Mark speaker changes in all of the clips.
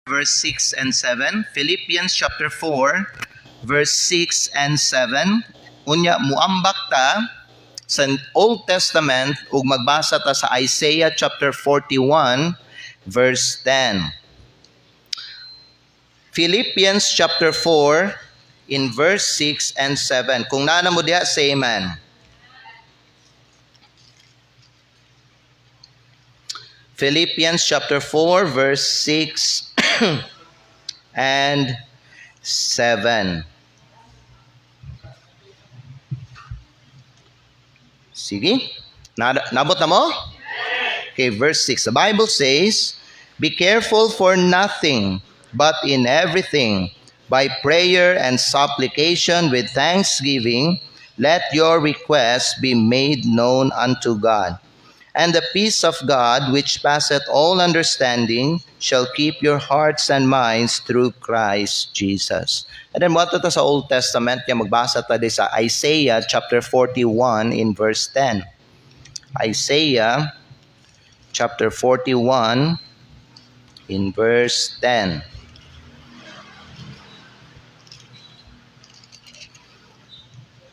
Speaker 1: verse 6 and 7. Philippians chapter 4, verse 6 and 7. Unya, muambak ta sa Old Testament ug magbasa ta sa Isaiah chapter 41, verse 10. Philippians chapter 4, in verse 6 and 7. Kung nana mo diha, say amen. Philippians chapter 4, verse 6 and 7. Sige. Nabot na mo? Okay, verse 6. The Bible says, "Be careful for nothing, but in everything, by prayer and supplication with thanksgiving, let your requests be made known unto God. And the peace of God, which passeth all understanding, shall keep your hearts and minds through Christ Jesus." And then what ito sa Old Testament, kaya magbasa tayo sa Isaiah chapter 41 in verse 10. Isaiah chapter 41 in verse 10.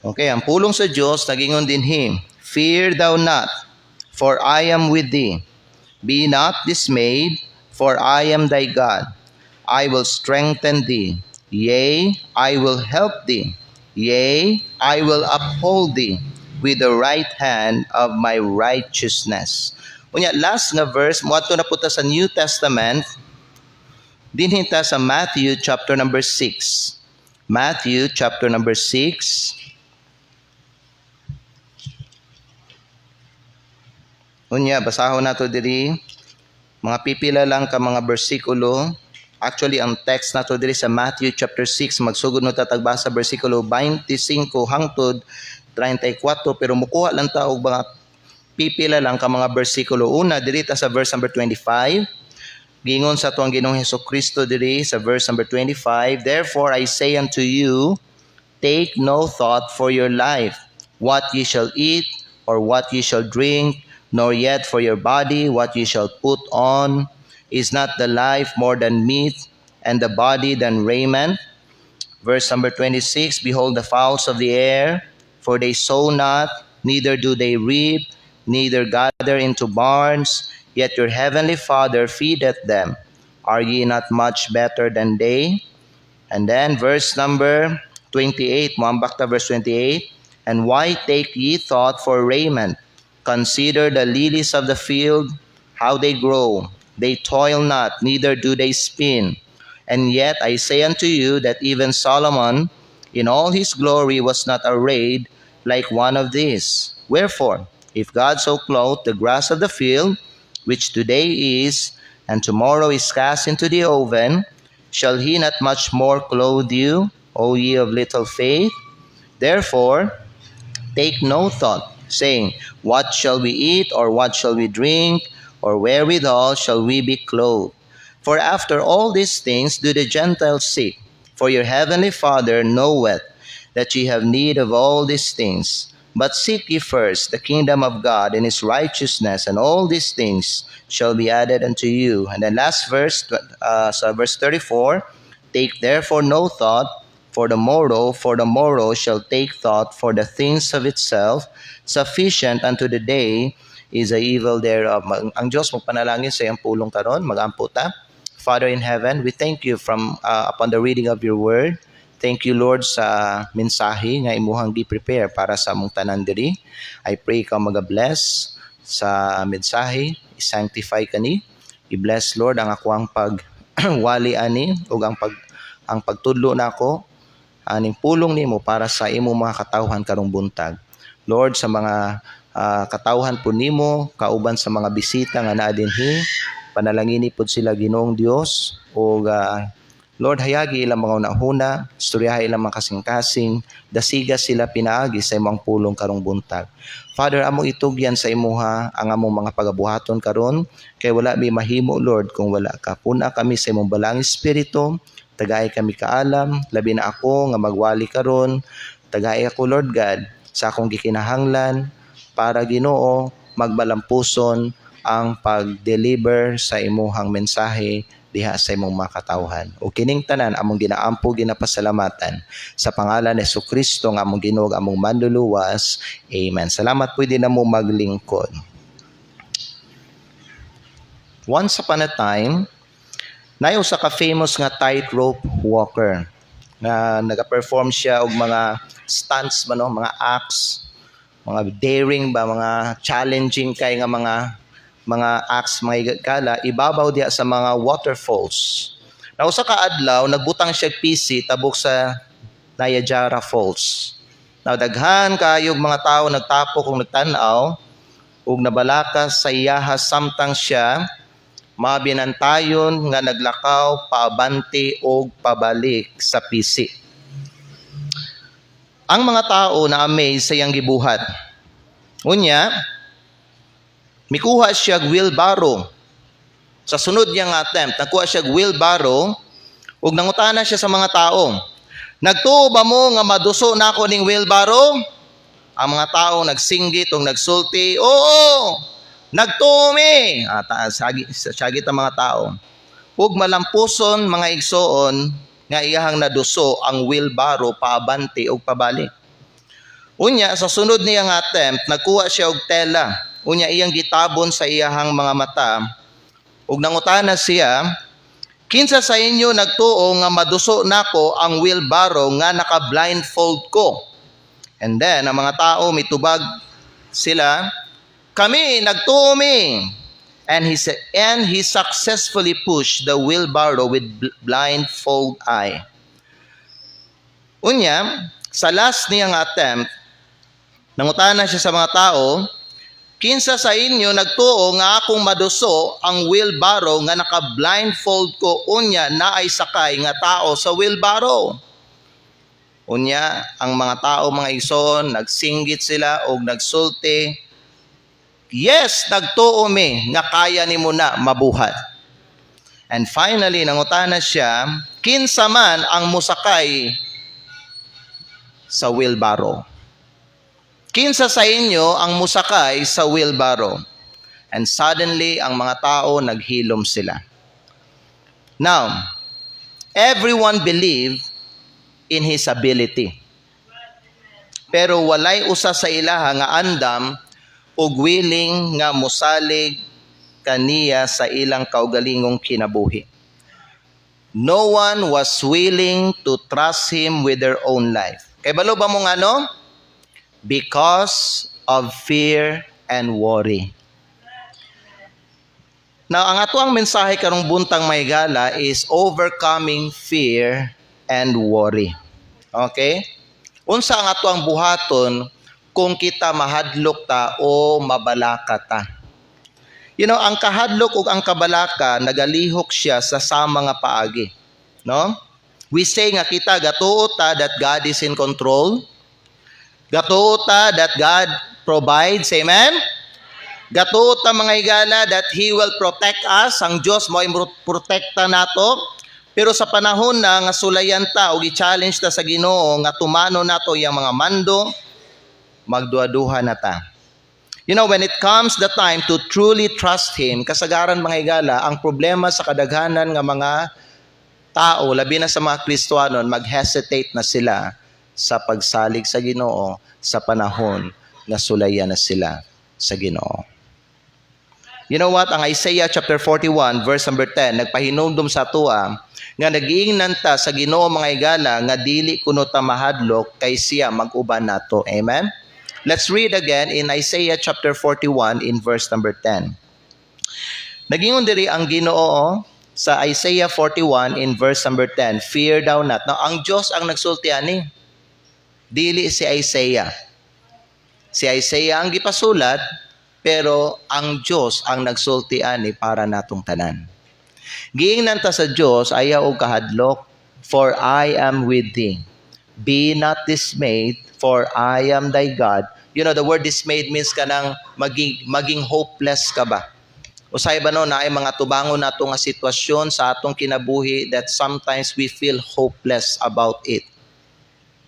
Speaker 1: Okay, ang pulong sa Diyos, nagingon din him, "Fear thou not, for I am with thee. Be not dismayed, for I am thy God. I will strengthen thee. Yea, I will help thee. Yea, I will uphold thee with the right hand of my righteousness." Unya, last nga verse, muadto na po ta sa New Testament, dinhin ta sa Matthew chapter number 6. Matthew chapter number 6. Unya, basahon nato diri. Mga pipila lang ka mga bersikulo. Actually, ang text nato diri sa Matthew chapter 6, magsugod no tagbasa bersikulo 25 hangtod 34, pero mukuha lang ta og mga pipila lang ka mga bersikulo. Una, diri ta sa verse number 25. Gingon sa tuang Ginoong Hesukristo diri sa verse number 25, "Therefore I say unto you, take no thought for your life, what ye shall eat, or what ye shall drink, nor yet for your body what ye shall put on. Is not the life more than meat, and the body than raiment?" Verse number 26, "Behold the fowls of the air, for they sow not, neither do they reap, neither gather into barns, yet your heavenly Father feedeth them. Are ye not much better than they?" And then verse number 28, muambak ta verse 28, "And why take ye thought for raiment? Consider the lilies of the field, how they grow. They toil not, neither do they spin. And yet I say unto you that even Solomon in all his glory was not arrayed like one of these. Wherefore, if God so clothe the grass of the field, which today is, and tomorrow is cast into the oven, shall he not much more clothe you, O ye of little faith? Therefore, take no thought, saying, what shall we eat, or what shall we drink, or wherewithal shall we be clothed? For after all these things do the Gentiles seek. For your heavenly Father knoweth that ye have need of all these things. But seek ye first the kingdom of God and his righteousness, and all these things shall be added unto you." And then last verse, verse 34, "Take therefore no thought for the morrow shall take thought for the things of itself. Sufficient unto the day is the evil thereof." Ang Diyos magpanalangin sa iyang pulong karon, magampo ta. Father in heaven, we thank you from upon the reading of your word. Thank you, Lord, sa mensahe nga imuhang gi-prepare para sa among tanan diri. I pray ka mag-bless sa mensahe, i-sanctify kani. I-bless, Lord, ang ako ang pagwali ani ug ang pagtudlo nako aning pulong nimo para sa imo mga katawhan karong buntag. Lord, sa mga katawhan po nimo, kauban sa mga bisita nga naa dinhi, panalangini pod sila Ginoong Dios, ug Lord, hayagi ilang mga unahuna, istoryahay ilang mga kasing-kasing, dasiga sila pinaagi sa imong pulong karong buntag. Father, amo itugyan sa imuha ang among mga pagabuhaton karon, kay wala mi mahimo, Lord, kung wala ka. Puna kami sa imong balang espiritu, tagay kami kaalam, labi na ako nga magwali karon, tagay ako, Lord God, sa akong gikinahanglan, para Ginoo magbalampuson ang pag-deliver sa imuhang mensahe diha sa imong makatawhan. O kining tanan among ginaampo ginapasalamatan sa pangalan ni Jesucristo nga among Ginoo among manluluwas. Amen. Salamat pwede na mo maglingkod. Once upon a time, naay usa ka famous nga tightrope walker na nagaperform siya og mga stunts ba no, mga acts, mga daring ba, mga challenging kay nga mga acts, mga igala, ibabaw diha sa mga waterfalls. Na usa ka adlaw nagbutang siya PC tabok sa Niagara Falls. Now daghan kayog mga tawo nagtapok ug nagtan-aw ug nabalakas sa iyaha samtang siya mabinantayon nga naglakaw paabante og pabalik sa PC. Ang mga tao na amaze sa iyang gibuhat. Unya, mikuha siya wheelbarrow. Sa sunod niyang attempt, nakuha siya wheelbarrow ug nangutana siya sa mga tao, "Nagtuo ba mo nga maduso nako ning wheelbarrow?" Ang mga tao nagsinggit ug nagsulti, "Oo, nagtuo mi." Sagit ang mga tao. Ug malampuson mga igsoon nga iyahang naduso ang wheelbarrow paabante ug pabalik. Unya sa sunod niyang attempt, nagkuha siya og tela. Unya iyang gitabon sa iyahang mga mata ug nangutana siya, "Kinsa sa inyo nagtuo nga maduso nako ang wheelbarrow nga naka-blindfold ko?" And then ang mga tao mitubag sila, "Kami, nagtuo mi." And he successfully pushed the wheelbarrow with blindfold eye. Unya, sa last niyang attempt, nangutana siya sa mga tao, "Kinsa sa inyo nagtuo nga akong maduso ang wheelbarrow nga naka-blindfold ko unya naay sakay nga tao sa wheelbarrow?" Unya, ang mga tao, mga igsoon, nagsinggit sila o nagsulti, "Yes, nagtuo mi nga kaya nimo na mabuhat." And finally, nangutana siya, "Kinsa man ang musakay sa wheelbarrow? Kinsa sa inyo ang musakay sa wheelbarrow?" And suddenly, ang mga tao naghilom sila. Now, everyone believed in his ability. Pero walay usa sa ilaha nga andam ug willing nga mosalig kaniya sa ilang kaugalingong kinabuhi. No one was willing to trust him with their own life. Kay balo ba mo nga no? Because of fear and worry. Now, ang ato ang mensahe karong buntang maygala is overcoming fear and worry. Okay? Unsa ang ato ang buhaton kung kita mahadlok ta o mabalaka ta? You know, ang kahadlok ug ang kabalaka nagalihok siya sa sama nga paagi, no? We say nga kita gatuo ta that God is in control. Gatuo ta that God provides, amen? Gatuo ta mga higala that He will protect us, ang Dios mo protekta nato. Pero sa panahon na nga sulayan ta o i-challenge ta sa Ginoo nga tumano nato yang mga mando, magduha-duha na ta. You know, when it comes the time to truly trust Him, kasagaran mga higala, ang problema sa kadaghanan nga mga tao, labi na sa mga Kristiyanon, mag-hesitate na sila sa pagsalig sa Ginoo sa panahon na sulayan na sila sa Ginoo. You know what? Ang Isaiah chapter 41 verse number 10 nagpahinumdum sa tua nga nag-iingnan ta sa Ginoo mga higala nga dili kuno ta mahadlok kay siya mag-uban nato. Amen. Let's read again in Isaiah chapter 41 in verse number 10. Nagingon diri ang Ginoo sa Isaiah 41 in verse number 10, "Fear thou not." Now, ang Dios ang nagsulti ani. Dili si Isaiah. Si Isaiah ang gipasulat, pero ang Dios ang nagsulti ani para natong tanan. Giingnan ta sa Dios ayaw og kahadlok, "For I am with thee. Be not dismayed, for I am thy God." You know, the word dismayed means kanang maging hopeless ka ba? Usay ba no, na ay mga tubangon nato nga sitwasyon sa atong kinabuhi that sometimes we feel hopeless about it.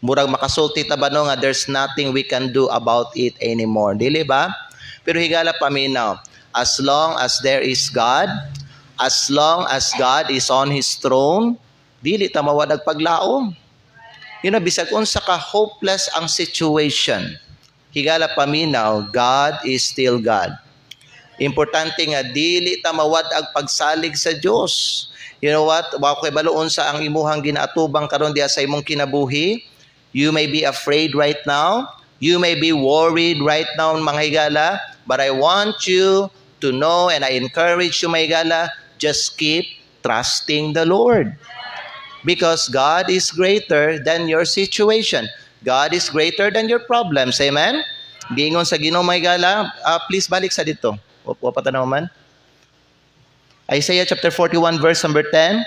Speaker 1: Murag makasulti ta ba no nga there's nothing we can do about it anymore. Dili ba? Pero higala paminaw, as long as there is God, As long as God is on His throne, dili ta mawad og paglaom. Bisag unsa ka hopeless ang situation, higala paminaw, God is still God. Importante nga dili ta mawad ang pagsalig sa Dios. You know what? Wa koy baloon sa ang imuhang ginaatubang karon diha sa imong kinabuhi. You may be afraid right now. You may be worried right now, mga higala. But I want you to know, and I encourage you, mga higala, just keep trusting the Lord. Because God is greater than your situation. God is greater than your problems. Amen? Gingon sa Ginoo, mga higala. Please balik sa dito. Opo, patanaw man. Isaiah chapter 41 verse number 10.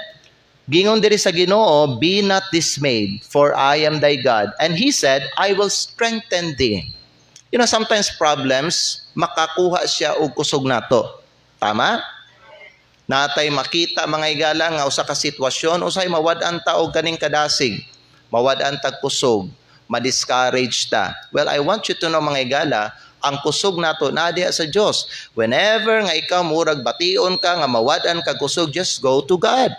Speaker 1: Gingon diri sa Ginoo, be not dismayed, for I am thy God. And He said, I will strengthen thee. Sometimes problems, makakuha siya og kusog nato. Tama? Natay makita mga higala nga usa ka sitwasyon, usay mawad-an ta og kaning kadasig. Mawad-an tag kusog, ma-discourage ta. Well, I want you to know, mga higala, ang kusog nato na diha sa Dios. Whenever nga ikaw murag bation ka nga mawad-an kag kusog, just go to God.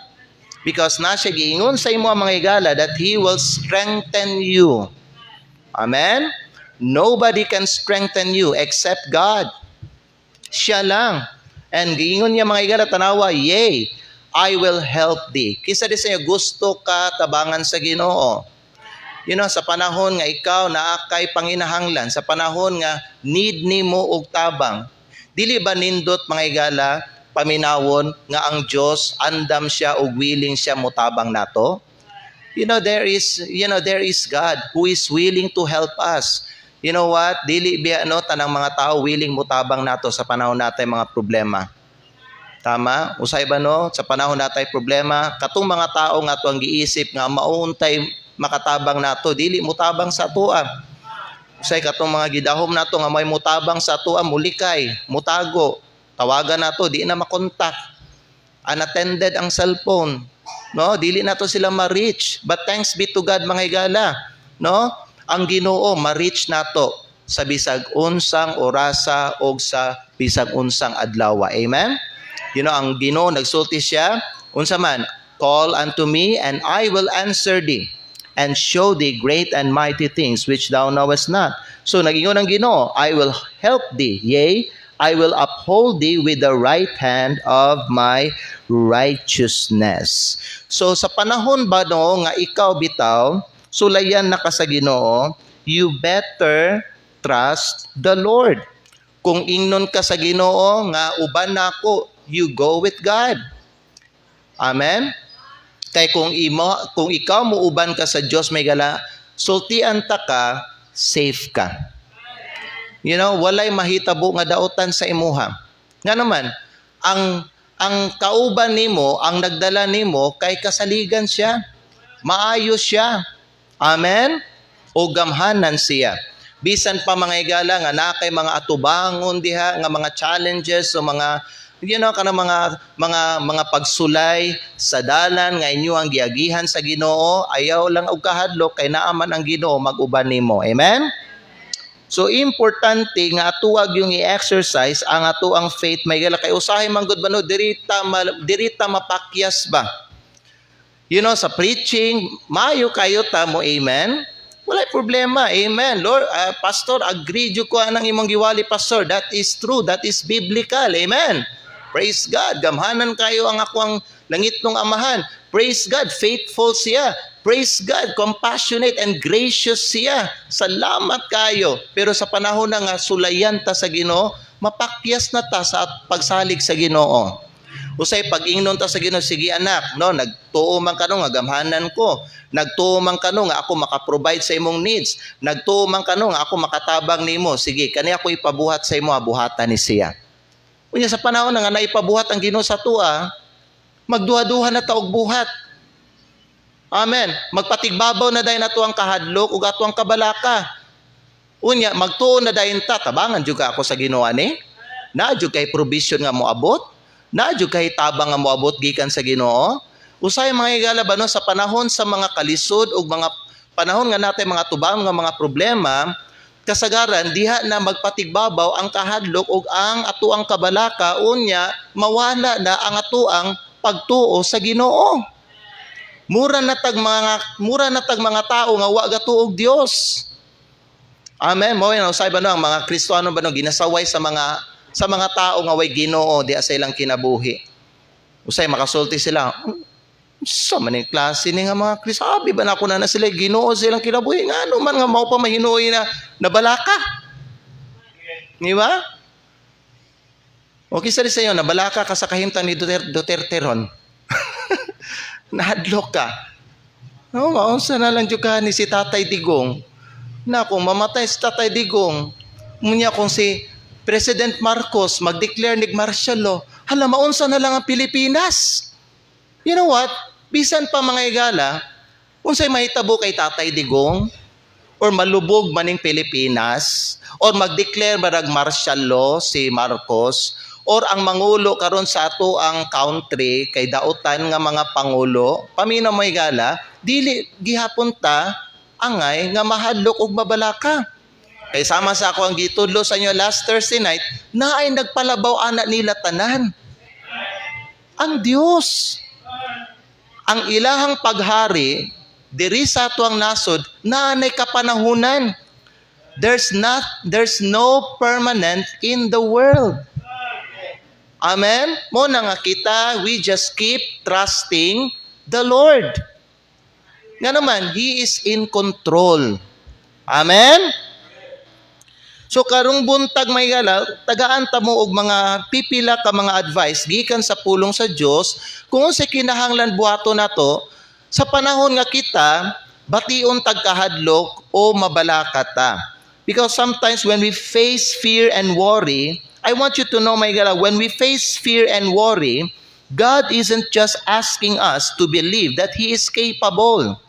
Speaker 1: Because na siya giingon sa imo mga higala that He will strengthen you. Amen? Nobody can strengthen you except God. Siya lang. And giingon niya mga higala tanawa, yea, I will help thee. Kisa di sa iyo gusto ka tabangan sa Ginoo. Sa panahon nga ikaw naakay panginahanglan, sa panahon nga need nimo og tabang, dili ba nindot mga higala paminawon nga ang Dios andam siya og willing siya motabang nato? There is God who is willing to help us. You know what? Dili biya tanang mga tao willing motabang nato sa panahon natay mga problema. Tama? Usay ba sa panahon natay problema, katong mga tao nga ato ang giisip nga mauntay makatabang nato, dili mutabang sa atoa. Usay katong mga gidahom nato nga may mutabang sa atoa, mulikay, mutago. Tawagan nato, di na makontak. Unattended ang cellphone. Dili nato sila ma-reach. But thanks be to God, mga higala. Ang Ginoo ma-reach nato sa bisag unsang orasa o sa bisag unsang adlaw. Amen? Ang Ginoo nagsulti siya, unsa man, call unto me and I will answer thee and show thee great and mighty things which thou knowest not. So nagingon ang Ginoo, I will help thee, yea, I will uphold thee with the right hand of my righteousness. So sa panahon ba nga ikaw bitaw, sulayan na ka sa Ginoo, you better trust the Lord. Kung ingnon ka sa Ginoo nga uban nako, you go with God. Amen? Kay kung ikaw muuban ka sa Dios, may gala, sultian ta ka, safe ka. Walay mahitabo nga daotan sa imuha. Nga naman, ang kauban nimo, ang nagdala nimo kay kasaligan siya. Maayos siya. Amen? O gamhanan siya. Bisan pa mga higala nga na kay mga atubangon diha nga mga challenges o mga kana mga pagsulay sa dalan nga inyo ang giagihan sa Ginoo, ayaw lang og kahadlok kay naaman ang Ginoo mag-uban nimo. Amen? So importante nga atuwag yung i-exercise ang ato ang faith, may gala kay usahay man gud bano dirita mapakyas ba. Sa preaching, mayo kayo ta mo, amen? Wala problema, amen. Lord, pastor, agree jud ko anang imong giwali, pastor. That is true, that is biblical, amen. Praise God. Gamhanan kayo ang akong langitnong amahan. Praise God. Faithful siya. Praise God. Compassionate and gracious siya. Salamat kayo. Pero sa panahon na nga sulayan ta sa Ginoo, mapakyas na ta sa pagsalig sa Ginoo. Usay pag-ingnon ta sa Ginoo, sige anak, nagtuo man kano nga gamhanan ko. Nagtuo man kano nga ako maka-provide sa imong needs. Nagtuo man kano nga ako makatabang nimo. Sige, kani ako ipabuhat sa imo, buhatan ni siya. Unya sa panahon nga naipabuhat ang Ginoo sa tua, magduha-duha na ta og buhat. Amen. Magpatigbabaw na dayon nato ang kahadlok ug ato ang kabalaka. Unya magtuon na dayon ta, tabangan jud ka ako sa Ginoo ani. Na jud kay provision nga moabot, na jud kay tabang nga moabot gikan sa Ginoo. Usay mga higala ba sa panahon sa mga kalisod ug mga panahon nga natay mga tubang nga mga problema, kasagaran diha na magpatigbabaw ang kahadlok ug ang atuang kabalaka unya mawala na ang atuang pagtuo sa Ginoo. Mura na tag mga tao nga wa gatuog Dios. Amen. Mo yan usay ba no ang mga Kristiyano ba no ginasaway sa mga tao nga way Ginoo di sa ilang kinabuhi. Usay makasulti sila. Sa maning klase ni nga mga Kristiyano, abi ba na ako na sila Ginoo sa ilang kinabuhi nga ano man nga mao pa mahinuoy na balaka. Di ba? Okay sa inyo, nabalaka ka sa kahimtang ni Duterte ron. Nahadlok ka. No, maunsa na lang jud ka ni si Tatay Digong. Na kung mamatay si Tatay Digong, munya kung si President Marcos mag-declare nig martial law, hala maunsa na lang ang Pilipinas. You know what? Bisan pa mga igala, unsay mahitabo kay Tatay Digong or malubog maning Pilipinas or mag-declare barag martial law si Marcos or ang mangulo karon sa ato ang country kay dautan nga mga pangulo, paminaw mga igala, dili gihapon ta angay nga mahadlok og mabalaka. Kay sama sa ako ang gitudlo sa inyo last Thursday night, na ay nagpalabaw ana nila tanan. Ang Dios. Ang ilahang paghari diri sa atuang nasod naanay kapanahunan. There's no permanent in the world. Amen? Mo na nga kita, we just keep trusting the Lord. Nga naman, He is in control. Amen? So karong buntag may gala, tagaan ta mo og mga pipila ka mga advice gikan sa pulong sa Dios kung unsay kinahanglan buhaton nato sa panahon nga kita bation tagkahadlok o mabalaka ta. Because sometimes when we face fear and worry, I want you to know my gala, when we face fear and worry, God isn't just asking us to believe that He is capable.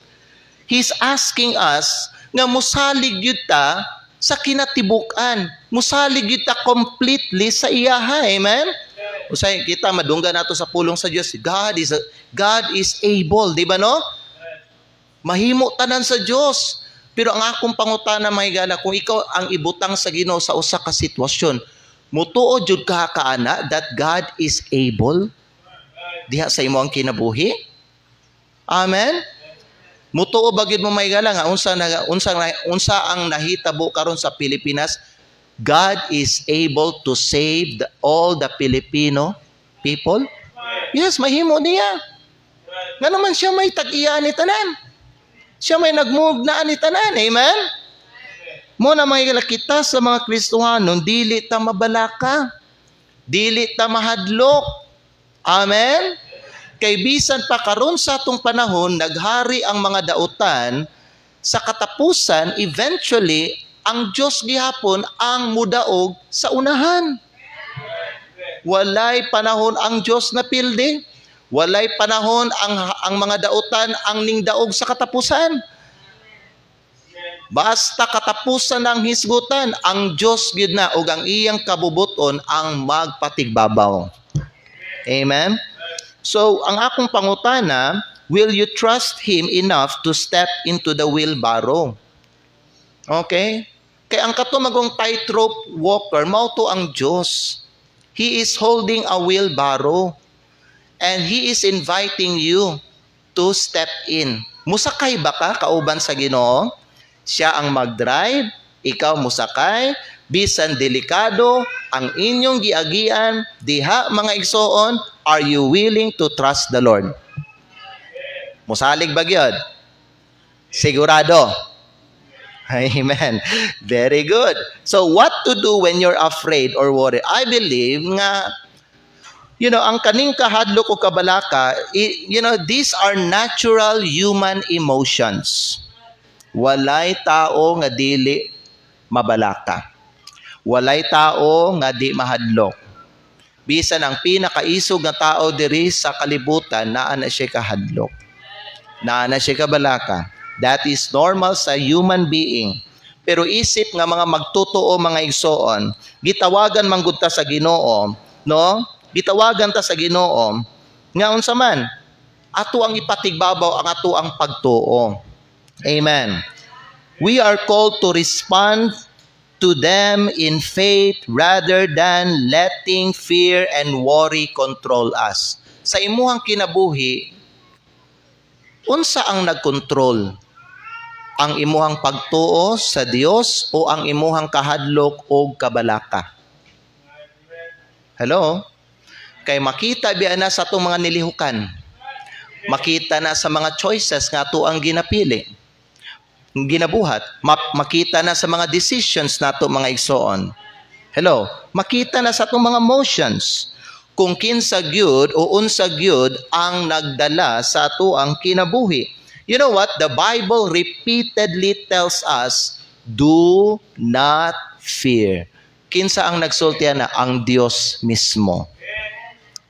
Speaker 1: He's asking us nga musalig gyud ta sa kinatibukan. Musalig gyud ta completely sa iyaha. Amen? Usay kita madungga nato sa pulong sa Dios. God is able, di ba no? Mahimo tanan sa Dios. Pero ang akong pangutana mga igala, kung ikaw ang ibutang sa Ginoo sa usa ka sitwasyon, mutuo jud ka kaana that God is able diha sa imo ang kinabuhi? Amen? Mutuo ba gid mo maigala nga unsa ang nahitabo karon sa Pilipinas? God is able to save all the Filipino people? Yes, mahimo niya. Nga naman siya may tag-iya ni tanan. Siya may nagmug na ni tanan. Amen? Mo na maigala kita sa mga Kristiyano, dili ta mabalaka. Dili ta mahadlok. Amen? Kay bisan pa karon sa atong panahon, naghari ang mga dautan, sa katapusan, eventually, ang Diyos gihapon ang mudaog sa unahan. Walay panahon ang Diyos na pilde. Walay panahon ang mga dautan ang ningdaog sa katapusan. Basta katapusan ng hisgutan, ang Diyos gid na ug ang iyang kabubuton ang magpatigbabaw. Amen? So, ang akong pangutana, will you trust Him enough to step into the wheelbarrow? Okay? Kaya ang katumagong tightrope walker, mao to ang Diyos. He is holding a wheelbarrow and He is inviting you to step in. Musakay ba ka kauban sa Ginoo? Siya ang mag-drive, ikaw musakay, bisan delikado ang inyong giagian, diha mga igsoon, are you willing to trust the Lord? Musalig ba gyud? Sigurado. Amen. Very good. So what to do when you're afraid or worried? I believe nga, ang kaning kahadlok o kabalaka, these are natural human emotions. Walay tao nga dili mabalaka. Walay tao nga di mahadlok. Bisan ang pinakaisog nga tao diri sa kalibutan, naa na siya kahadlok. Naa na siya kabalaka. That is normal sa human being. Pero isip nga mga magtotoo mga igsoon, gitawagan man gud ta sa Ginoo, no? Gitawagan ta sa Ginoo nga unsa man ato ang ipatigbabaw ang ato ang pagtuo. Amen. We are called to respond to them in faith rather than letting fear and worry control us. Sa imuhang kinabuhi, unsa ang nagkontrol? Ang imuhang pagtuo sa Dios o ang imuhang kahadlok o kabalaka? Hello? Kay makita biya na sa itong mga nilihukan. Makita na sa mga choices nga ito ang ginapili. Ginabuhat. Makita na sa mga decisions na ito mga igsoon. Hello? Makita na sa itong mga motions. Kung kinsa gyud o unsa gyud ang nagdala sa ito ang kinabuhi. You know what? The Bible repeatedly tells us, do not fear. Kinsa ang nagsultihan na? Ang Diyos mismo.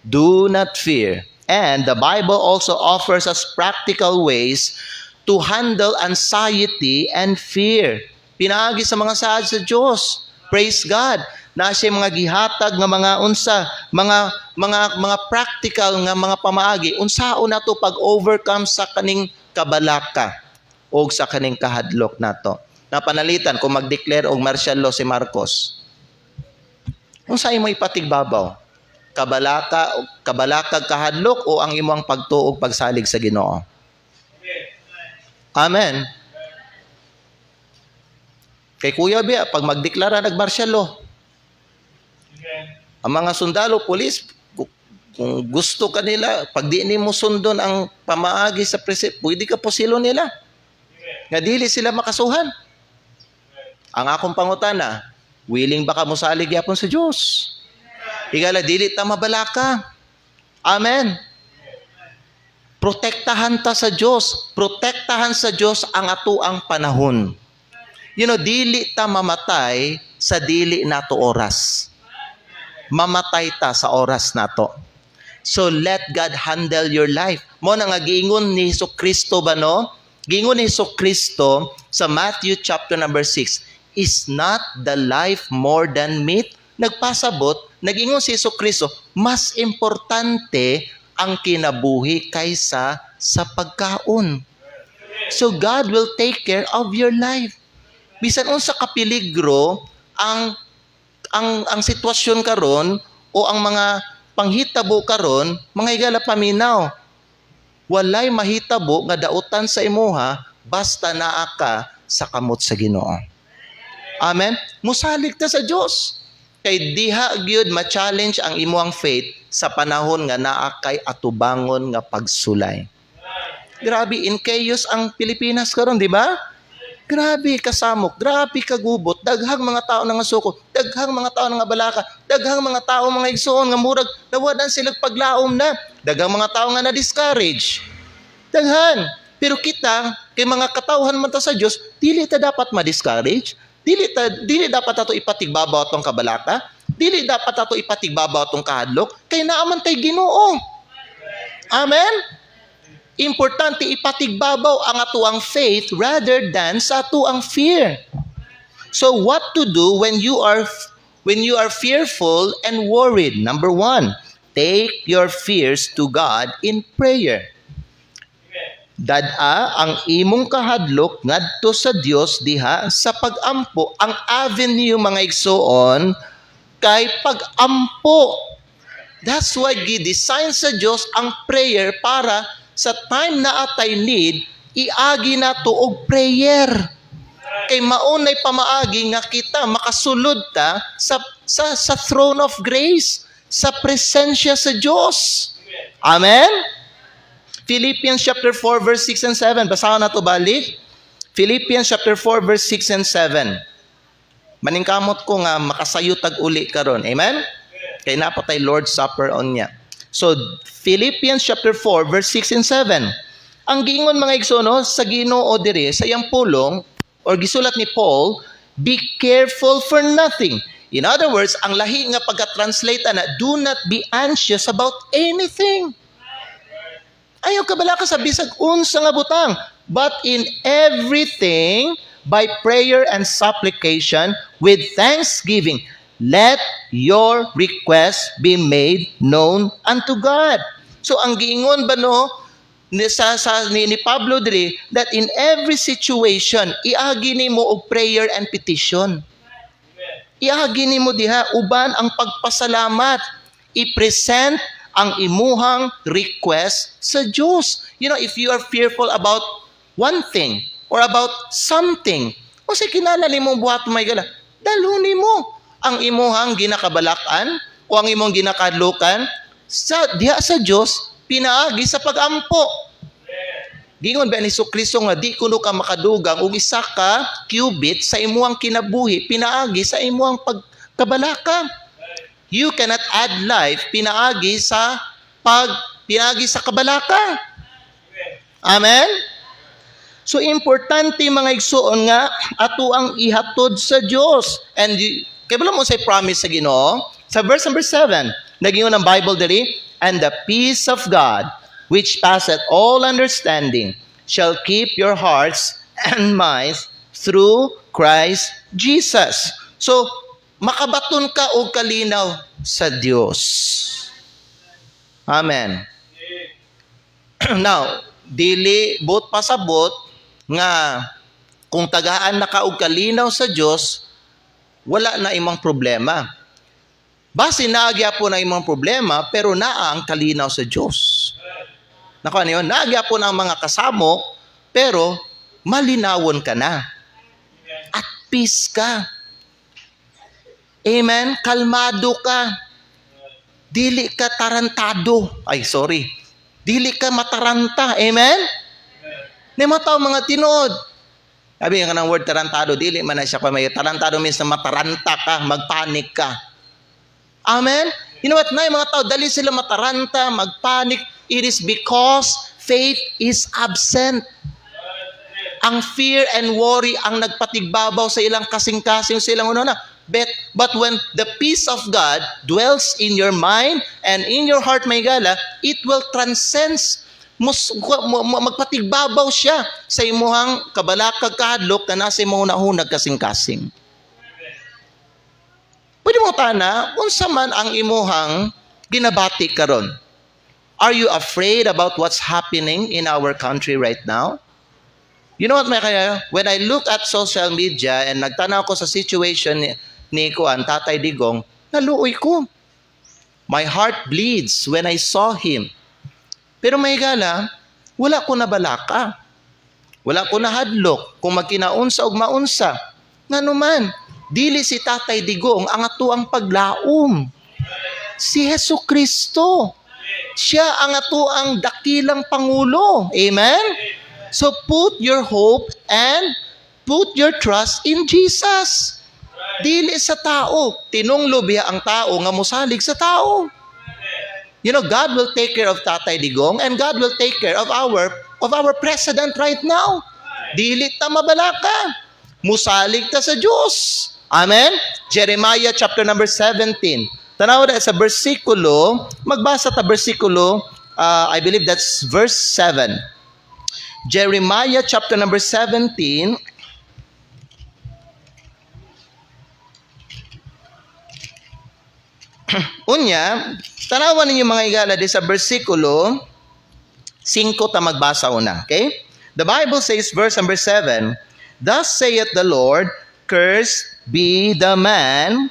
Speaker 1: Do not fear. And the Bible also offers us practical ways to handle anxiety and fear. Pinaagi sa mga saad sa Diyos. Praise God. Na siya mga gihatag nga mga unsa, mga practical nga mga pamaagi. Unsaon nato pag-overcome sa kaning kabalaka o sa kaning kahadlok nato. Napanalitan kung mag-declare og martial law si Marcos. Unsa imo ipatigbabaw? Kabalaka kahadlok o ang imong pagtuo og pagsalig sa Ginoo? Amen. Kay Kuya Bia, pag magdeklara nag-martial law, ang mga sundalo, pulis, kung gusto kanila, pag di ni mo sundon ang pamaagi sa presip, pwede ka posilo nila. Nga dili sila makasuhan. Ang akong pangutana, willing ba ka mo salig yapon sa Diyos? Igala, dili ta mabalaka. Amen. Protektahan ta sa Diyos. Protektahan sa Diyos ang ato ang panahon. You know, dili ta mamatay sa dili nato oras. Mamatay ta sa oras nato. So let God handle your life. Mo na nga giingon ni Jesucristo ba no? Giingon ni Jesucristo sa Matthew chapter number 6, is not the life more than meat? Nagpasabot, nagingon si Jesucristo, mas importante ang kinabuhi kaysa sa pagkaon. So God will take care of your life. Bisan unsa ka peligro ang sitwasyon karon o ang mga panghitabo karon, mga higala paminaw. Walay mahitabo nga dautan sa imuha basta naa ka sa kamot sa Ginoo. Amen. Musalig ta sa Dios. Kay diha gyud ma-challenge ang imuang faith sa panahon nga naa kay atubangon nga pagsulay. Grabe in chaos ang Pilipinas karon, di ba? Grabe kasamok, grabe kagubot, daghang mga tao nga suko, daghang mga tao nga balaka, daghang mga tao mga igsoon nga murag nawadan sila paglaom na, daghang mga tao nga na-discourage. Daghan. Pero kita kay mga katawhan man ta sa Dios, dili ta dapat ma-discourage. Dili dapat ato ipatigbabaw atong kabalaka. Dili dapat ato ipatigbabaw atong kahadlok kay naaman tay Ginoo. Amen. Importante ipatigbabaw ang atuang faith rather than sa atuang fear. So what to do when you are fearful and worried? Number 1, take your fears to God in prayer. Dad-a ang imong kahadlok ngadto sa Dios diha sa pag-ampo. Ang avenue mga igsoon kay pag-ampo. That's why gi-design sa Dios ang prayer para sa time na atay need, iagi na to og prayer. Kay maunay pamaagi nga kita makasulod ta sa throne of grace, sa presensya sa Dios. Amen. Philippians chapter 4 verse 6 and 7. Basahan na to balik. Philippians chapter 4 verse 6 and 7. Maningkamot ko nga makasayutag uli karon. Amen? Kay napatay Lord's Supper on niya. So, Philippians chapter 4 verse 6 and 7. Ang giingon mga igsoon sa Ginoo diri sa iyang pulong or gisulat ni Paul, be careful for nothing. In other words, ang lahi nga pagka-translate na, do not be anxious about anything. Ayaw kabalaka sa bisag unsa nga butang, but in everything by prayer and supplication with thanksgiving let your request be made known unto God. So ang giingon ba no ni Pablo diri that in every situation iagi nimo og prayer and petition. iagi nimo diha uban ang pagpasalamat. I-present ang imuhang request sa Diyos. You know, if you are fearful about one thing or about something, o sa kinala nimo buhat may gala, dalhon nimo ang imuhang ginakabalakan o ang imong ginakadlukan sa diha sa Diyos, pinaagi sa pagampo. Gingon ba ni Kristo nga di kuno ka makadugang og isa ka cubit sa imuhang kinabuhi pinaagi sa imuhang pagkabalaka. You cannot add life pinaagi sa kabalaka. Amen. So importante mga igsuon nga ato ang ihatod sa Dios. And kay mo say promise sa Ginoo sa verse number 7 nagingon ang Bible diri, and the peace of God which passeth all understanding, shall keep your hearts and minds through Christ Jesus. So, makabaton ka og kalinaw sa Dios. Amen. Now, dili bot pasabot nga kung tagaan na ka og kalinaw sa Dios, wala na imong problema. Base naagya po na imong problema, pero naa ang kalinaw sa Dios. Naku, ano yun? Naagya po ng mga kasamo, pero malinawon ka na. At peace ka. Amen? Kalmado ka. Dili ka tarantado. Dili ka mataranta. Amen? Nimataw mga tinood. Sabi nga ng word tarantado, dili man na siya pa may tarantado means na mataranta ka, magpanik ka. Amen? You know what? Na yung mga tao, dali sila mataranta, magpanik. It is because faith is absent. Ang fear and worry ang nagpatigbabaw sa ilang kasing-kasing sa ilang una. But when the peace of God dwells in your mind and in your heart, may gala, it will transcend. Magpatigbabaw siya sa imuhang kabalakag kahadlok na nasa imuhang hunag kasing-kasing. Pwede mo tana, unsa man ang imuhang ginabati karon. Are you afraid about what's happening in our country right now? You know what, when I look at social media and nagtanaw ko sa situation ni Tatay Digong, naluoy ko. My heart bleeds when I saw him. Pero may gala, wala ko na balaka. Wala ko na hadlok kung magkinaunsa o maunsa. Nga naman, dili si Tatay Digong ang atuang paglaom. Si Hesus Kristo. Siya ang atuang dakilang Pangulo. Amen? So put your hope and put your trust in Jesus. Dili sa tao. Tinunglo biya ang tao nga mosalig sa tao. You know, God will take care of Tatay Digong and God will take care of our president right now. Dili ta mabalaka. Musalig ta sa Diyos. Amen? Jeremiah chapter number 17. Tanaw na sa bersikulo, magbasa ta bersikulo, I believe that's verse 7. Jeremiah chapter number 17. Unya, tanawan ninyo mga igala di sa bersikulo 5 ta magbasa una, okay? The Bible says verse number 7, thus saith the Lord, cursed be the man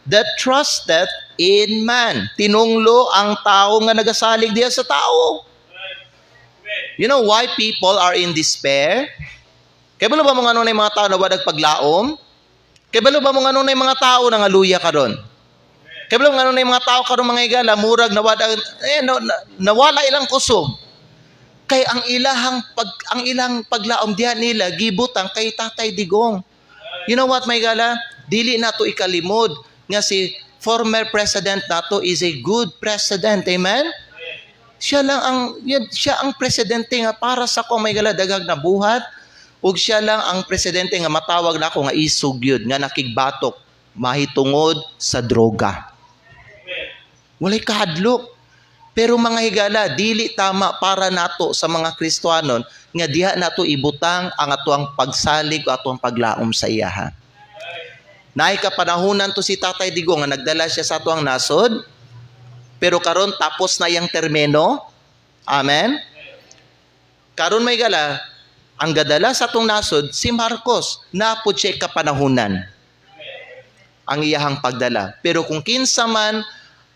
Speaker 1: that trusteth in man. Tinunglo ang tao nga nagasalig diya sa tao. You know why people are in despair? Kaya ba mga ano na yung mga tao na wadag paglaom? Kaya ba mga ano na yung mga tao na ngaluya karon? Kaya ba mga ano na yung mga tao karon mga igala, murag nawala ilang kusog. Kay ang ilang paglaom diyan nila gibutang kay Tatay Digong. You know what, may gala? Dili nato ikalimod nga si former president nato is a good president. Amen? Siya ang presidente nga para sa ko may gala dagag na buhat ug siya lang ang presidente nga matawag na ako nga isog yun, nga nakigbatok mahitungod sa droga. Walay kahadlok. Pero mga higala, dili tama para nato sa mga Kristiyanon nga diha nato ibutang ang atuang pagsalig o atuang paglaom sa iyaha. Naay kapanahunan to si Tatay Digong nga nagdala siya sa atuang nasod, pero karon tapos na yang termino. Amen? Karon may gala, ang gadala sa atong nasod si Marcos, napud siya kapanahunan. ang iyahang pagdala. Pero kung kinsa man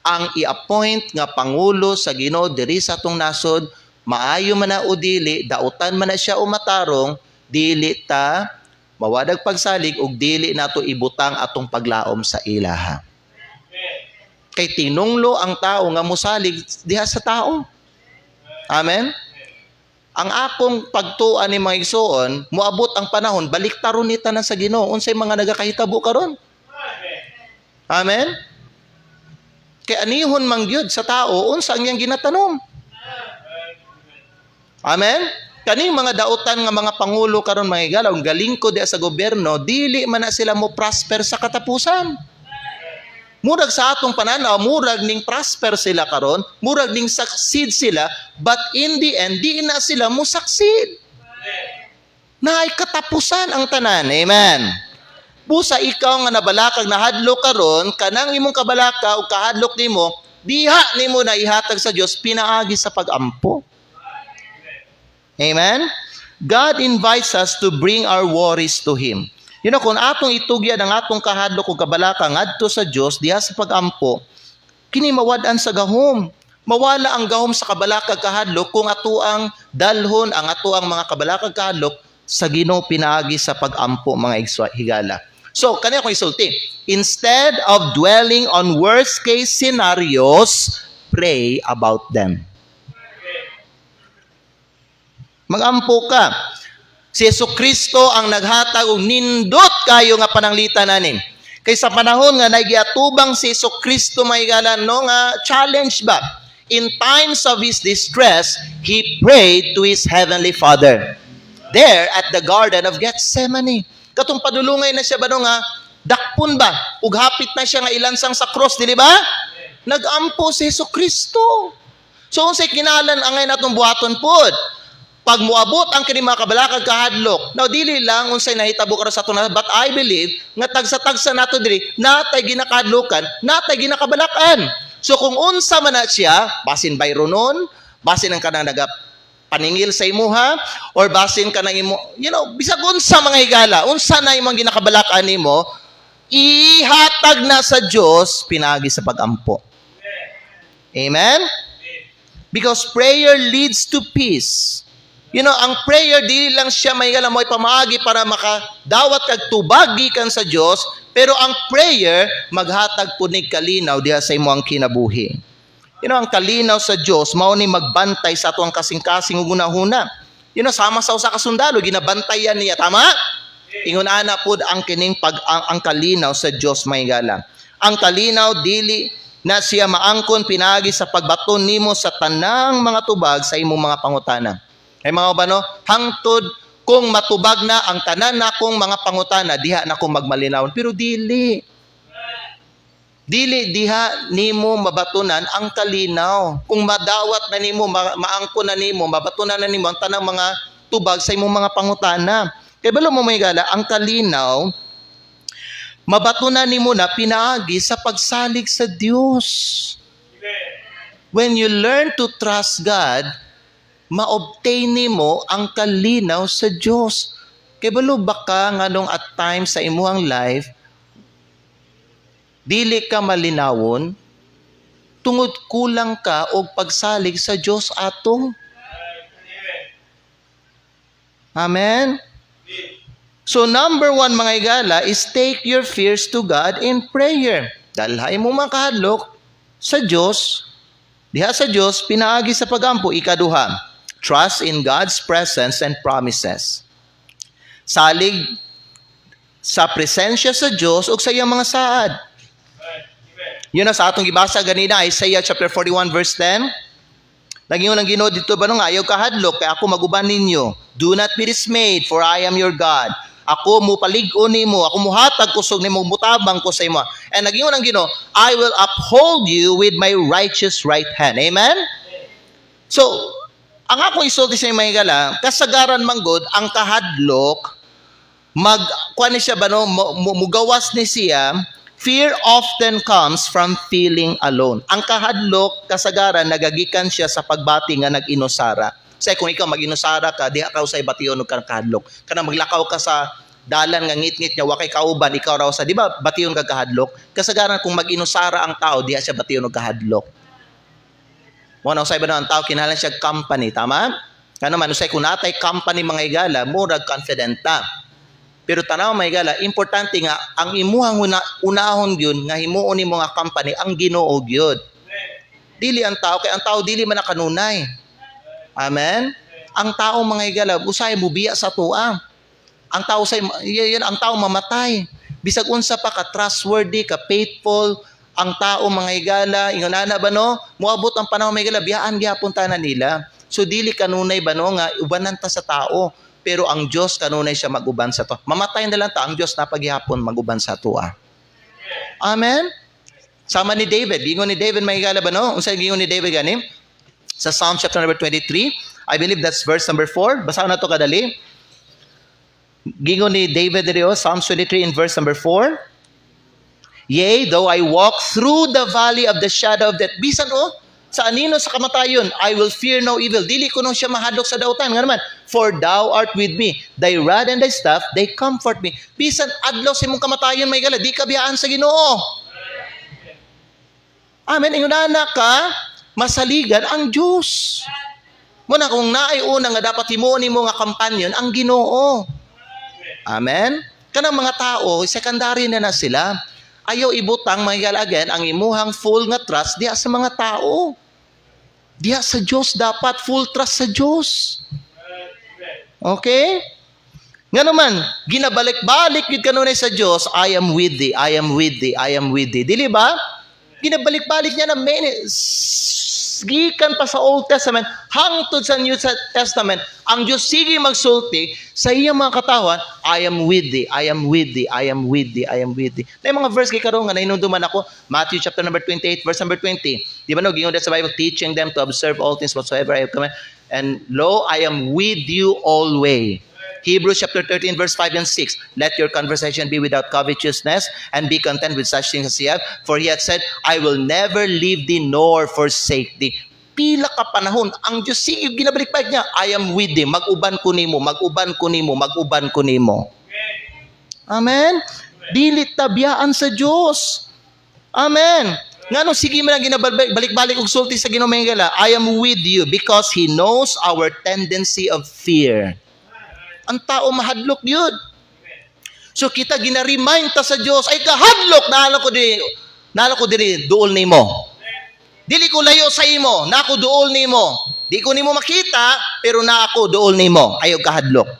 Speaker 1: ang i-appoint nga pangulo sa Ginoo diri sa atong nasod, maayo man na o dili, dautan man na siya o matarong, dili ta mawadag pagsalig ug dili nato ibutang atong paglaom sa ilaha. Kay tinunglo ang tao nga mosalig diha sa tao. Amen? Ang akong pagtuan ni mga igsoon, moabot ang panahon, baliktaron ni tanan sa Ginoo. Unsay mga nagakahitabo karon? Amen? Kay anihon man gyud sa tao, unsa ang iyang ginatanom? Amen? Kaning mga dautan nga mga pangulo karon mga igala, ang galing ko diha sa gobyerno, dili man na sila mo prosper sa katapusan. Murag sa atong pananaw, murag ning prosper sila karon, murag ning succeed sila, but in the end, di na sila mo succeed. Naay katapusan ang tanan. Amen. Busa ikaw nga nabalakag na hadlok karon, kanang imong kabalaka o kahadlok nimo, diha nimo na ihatag sa Dios pinaagi sa pagampo. Amen. God invites us to bring our worries to Him. You know, kung atong itugyan ang atong kahadlok o kabalaka ngadto sa Dios diha sa pagampo, kini mawad-an sa gahom. Mawala ang gahom sa kabalaka kahadlok kung ato ang dalhon ang ato ang mga kabalaka kahadlok sa Ginoo pinaagi sa pagampo mga higala. So, kaniya ko isulti. Instead of dwelling on worst case scenarios, pray about them. Magampo ka. Si Jesucristo ang naghatag og nindot kayo nga pananglitan nanin. Kay sa panahon nga nagiatubang si Jesucristo mahigala no nga challenge ba. In times of his distress, he prayed to his heavenly Father. There at the Garden of Gethsemane. Katong padulungay na siya ba no nga dakpon ba ug hapit na siya nga ilansang sa cross, dili ba? Nagampo si Jesucristo. So unsay kinalan angay natong buhaton pod? Pag muabot ang kini mga kabalakag kahadlok, now dili lang unsay nahitabo karon sa aton, but I believe nga tagsa-tagsa nato diri natay ginakadlokan, natay ginakabalakan. So kung unsa man na siya, basin bayronon, basin ang kanang paningil sa imuha, or basin kanang imo, bisag unsa mga higala, unsa na imong ginakabalakan nimo, ihatag na sa Dios pinaagi sa pagampo. Amen? Because prayer leads to peace. Ang prayer, dili lang siya mahigala mo ipamaagi para makadawat kag tubag gikan sa Dios, pero ang prayer, maghatag punig kalinaw diha sa imo ang kinabuhi. Ang kalinaw sa Dios, mao ni magbantay sa ato ang kasing-kasing ug hunahuna. Sama sa usa ka sundalo, ginabantayan niya, tama? Ingon ana pud ang kining ang kalinaw sa Dios mahigala. Ang kalinaw, dili na siya maangkon pinaagi sa pagbaton nimo sa tanang mga tubag sa imong mga pangutana. Ay mga bano, hangtod kung matubag na ang tanan na kong mga pangutana, diha na kong magmalinawon. Pero dili diha nimo mabatunan ang kalinaw. Kung madawat na nimo, maangko na nimo, mabatunan na nimo ang tanang mga tubag sa imong mga pangutana. Kaya balo mo may gala, ang kalinaw, mabatunan nimo na pinaagi sa pagsalig sa Diyos. When you learn to trust God, ma-obtain nimo ang kalinaw sa Dios. Kay balo baka nganong at times sa imuhang life dili ka malinawon tungod kulang ka og pagsalig sa Dios ato. Amen. So number 1 mga higala is take your fears to God in prayer. Dalhay mo makahadlok sa Dios, diha sa Dios pinaagi sa pagampo. Ikaduha, trust in God's presence and promises. Salig sa presensya sa Diyos o sa iyang mga saad. Yun na sa atong gibasa ganina, Isaiah chapter 41 verse 10. Naging unang Ginoo dito ba nung ayaw kahadlok, kaya ako maguban ninyo. Do not be dismayed, for I am your God. Ako mo palig-on nimo, ako muhatag kusog nimo, mutabang ko sa imo. And naging unang Ginoo, I will uphold you with my righteous right hand. Amen? So, ang akong isulti sa mga higala, kasagaran manggod ang kahadlok, kuan ni siya ba no, mugawas ni siya, fear often comes from feeling alone. Ang kahadlok, kasagaran, nagagikan siya sa pagbati nga nag-inusara. Kasi kung ikaw mag-inusara ka, diha ka usay bation og kahadlok. Kana maglakaw ka sa dalan nga ngit-ngit niya, wakay kauban, ikaw raw sa, di ba, bation ka kahadlok? Kasagaran kung mag-inusara ang tao, diha siya bation o kahadlok. Muna, usay ba na ang tao, kinahanglan siya company, tama? Kano man, usay, kung natay company mga higala, murag confident ta. Pero tanaw mga higala, importante nga, ang imuhang unahon yun, nga himuon ni mga company, ang Ginoo yun. Dili ang tao, kaya ang tao dili man nakanunay. Amen? Ang tao mga higala, usay mo biya sa tuang. Ang tao say, ang tao mamatay. Bisag unsa pa ka trustworthy, ka faithful, ang tao mga higala, ingonana ba no? Muabot ang panahon mga higala, biyaan gyapon tanan nila. So dili kanunay ba no nga ubanan ta sa tao, pero ang Dios kanunay siya maguban sa to. Mamatay na lang ta, ang Dios na paghihapon maguban sa tuwa. Amen? Sama ni David, gingon ni David mga higala ba no? Unsa gingon ni David gani? Sa Psalm chapter number 23, I believe that's verse number 4. Basahan na to kadali. Gingon ni David dito, Psalm 23 in verse number 4. Yea, though I walk through the valley of the shadow of death. Bisan sa anino sa kamatayon, I will fear no evil. Dili ko nung siya mahadlok sa dautan. Nga naman, for thou art with me. Thy rod and thy staff, they comfort me. Bisan adlaw sa imong kamatayon, may gala, di ka biyaan sa Ginoo. Amen. Ingunana ka, masaligan ang Diyos. Muna kung naay una nga dapat himuon nimo nga kampanyon ang Ginoo. Amen. Kanang mga tao, secondary na sila. Ayaw ibutang mga again ang imuhang full nga trust diha sa mga tao. Diha sa Diyos dapat full trust sa Diyos. Okay? Nga naman, ginabalik-balik gid kanunay sa Diyos, I am with thee, I am with thee, I am with thee. Dili ba? Ginabalik-balik niya na gikan pa sa Old Testament hangtod sa New Testament, ang Diyos sige magsulti sa iyang mga katawan, I am with thee, I am with thee, I am with thee, I am with thee. Na mga verse kay karon nga nahinumduman ako, Matthew chapter number 28 verse number 20. Di ba no, gingon sa Bible, teaching them to observe all things whatsoever I have commanded, and lo, I am with you always. Hebrews chapter 13 verse 5 and 6. Let your conversation be without covetousness, and be content with such things as ye have. For he hath said, I will never leave thee nor forsake thee. Pila ka panahon, ang Diyos sige ginabalik-balik niya, I am with thee, mag-uban ko nimo, mag-uban ko nimo, mag-uban ko nimo. Amen? Dili tabiyaan sa Diyos. Amen. Ngano sige man ginabalik-balik og sulti sa Ginoo mga higala, I am with you because he knows our tendency of fear. Ang tao mahadlok yun. So kita gina-remind ta sa Dios, ay kahadlok nalo ko diri duol nimo. Dili ko layo sa imo, nako duol nimo. Di ko nimo makita, pero na ako duol nimo. Ayaw kahadlok.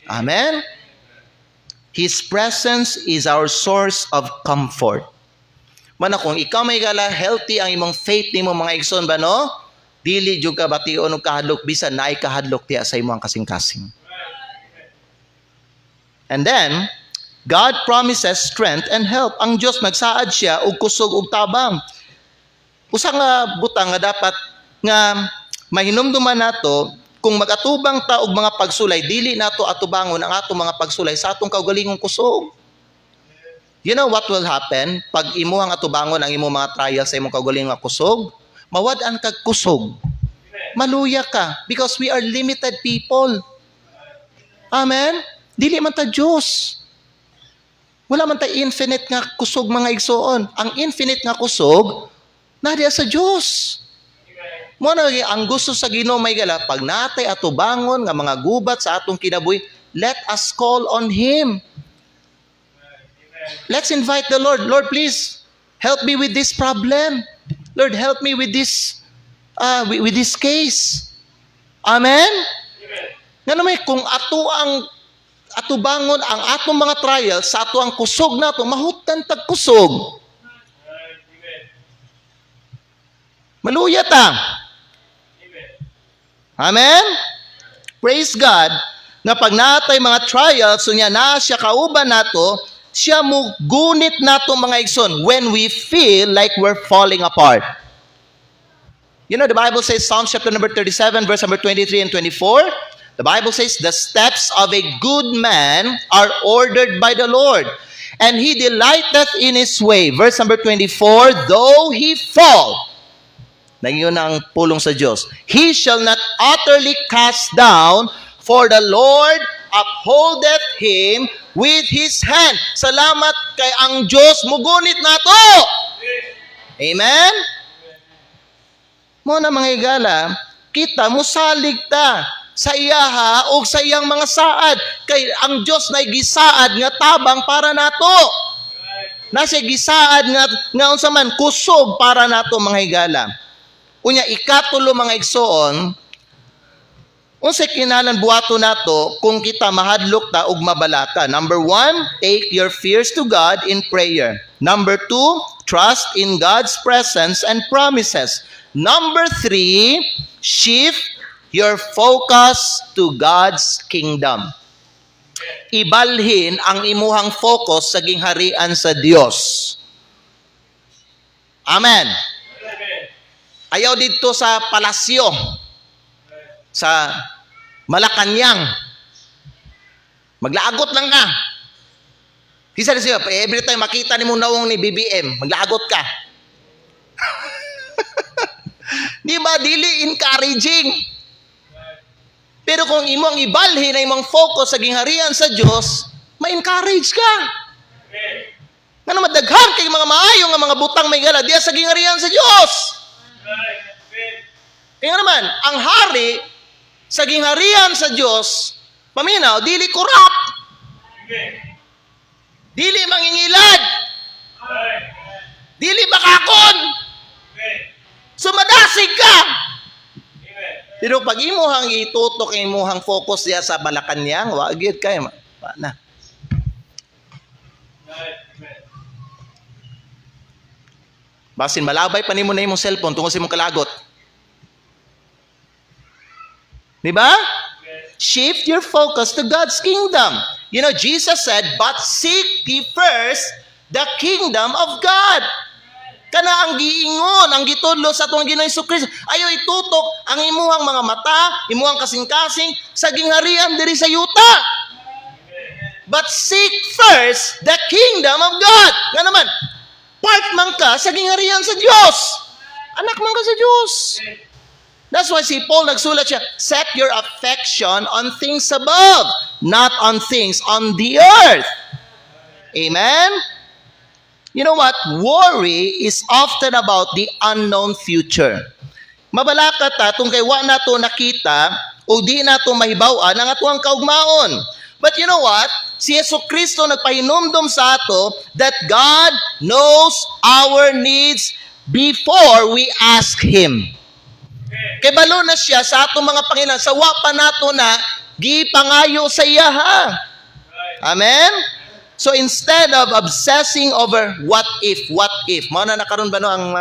Speaker 1: Amen. His presence is our source of comfort. Mana kung ikaw may gala healthy ang imong faith nimo mga igsoon ba no? Dili jud ka bation og kahadlok bisan naay kahadlok tiya sa imong kasing-kasing. And then, God promises strength and help. Ang Diyos nagsaad siya og kusog og tabang. Usa nga butang nga dapat nga mahinumduman nato, kung magatubang ta og mga pagsulay, dili nato atubangon ang atong mga pagsulay sa atong kaugalingong kusog. You know what will happen pag imuhang atubangon ang imong mga trial sa imong kaugalingong kusog? Mawad-an kag kusog. Maluya ka because we are limited people. Amen? Dili man ta Diyos. Wala man ta infinite nga kusog mga igsoon. Ang infinite nga kusog, nadiya sa Diyos. Muna ang gusto sa Ginoo may gala, pag natay atubangon nga mga gubat sa atong kinabuhi, let us call on Him. Let's invite the Lord. Lord, please, help me with this problem. Lord, help me with this case. Amen? Nga naman, kung atubangon ang atong mga trial sa ato ang kusog nato, mahutan tag kusog. Maluya ta. Amen? Praise God. Nga pag natay mga trials, so niya na siya kauban nato, siya mo gunit nato mga igsoon when we feel like we're falling apart. You know, the Bible says, Psalm chapter number 37, verse number 23 and 24, the Bible says, the steps of a good man are ordered by the Lord, and he delighteth in his way. Verse number 24, though he fall, nagyon ang pulong sa Diyos, he shall not utterly cast down, for the Lord upholdeth him with his hand. Salamat kay ang Dios mugunit nato. Amen? Mo na mga higala, kita musalig ta sa iyaha o sa iyang mga saad. Kay ang Dios na gisaad nga tabang para nato. Nasa gisaad nga unsa man kusog para nato mga higala. Unya ikatulo mga igsoon, unsay kinahanglan buhaton nato kung kita mahadlok ta og mabalaka. Number 1, take your fears to God in prayer. Number 2, trust in God's presence and promises. Number 3, shift your focus to God's kingdom. Ibalhin ang imuhang focus sa gingharian sa Dios. Amen. Ayaw dito sa palasyo, sa Malacanang. Maglaagot lang ka. Kisa na siya, every time makita ni mo nawong ni BBM, maglaagot ka. Di ba? Dili encouraging. Pero kung imong ibalhin na imong focus sa gingharian sa Diyos, ma-encourage ka. Nga naman daghan kay mga maayo nga mga butang may gala diya sa gingharian sa Diyos. Kaya naman, ang hari sa gingharian sa Diyos, paminaw, dili korap. Dili mangingilad. Dili makakon. Sumadasig ka. Pero pag imuhang itutok, imuhang focus diya sa Malacanang, wagid kayo. Na. Basin malabay pa nimo na imong cellphone tungkol sa imong kalagot. Di ba? Shift your focus to God's kingdom. You know, Jesus said, but seek ye first the kingdom of God. Kana ang giingon, ang gitudlo sa atong Ginoong Jesucristo. Ayaw itutok ang imuhang mga mata, imuhang kasing-kasing sa gingharian diri sa yuta. But seek first the kingdom of God. Nga naman, part man ka sa gingharian sa Diyos. Anak man ka sa Diyos. That's why si Paul nagsulat siya, set your affection on things above, not on things on the earth. Amen? You know what? Worry is often about the unknown future. Mabalaka ta, tong kay wa nato nakita, o di nato mahibaw-an ang atuang kaugmaon. But you know what? Si Jesucristo nagpahinumdom sa ato that God knows our needs before we ask Him. Kay balo na siya sa atong mga Panginoon, sa wa pa nato na gipangayo sa iya ha. Amen? So instead of obsessing over what if, mao na nakaroon ba no ang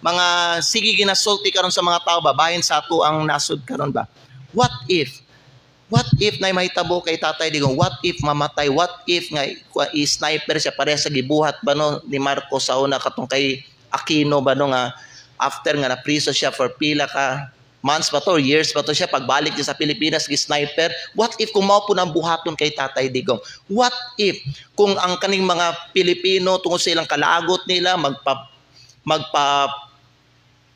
Speaker 1: mga sige ginasulti karon sa mga tao ba bahin sa ato ang nasud karon ba? What if na mahitabo kay Tatay Digong? What if mamatay? What if nga i-sniper siya pareha sa gibuhat ba no ni Marcos sa una katong kay Aquino ba no nga after nga na-priso siya for pila ka months pa to, years pa to siya, pagbalik niya sa Pilipinas, sniper. What if kung mao po ng buhaton kay Tatay Digong? What if kung ang kaning mga Pilipino tungkol sa ilang kalagot nila,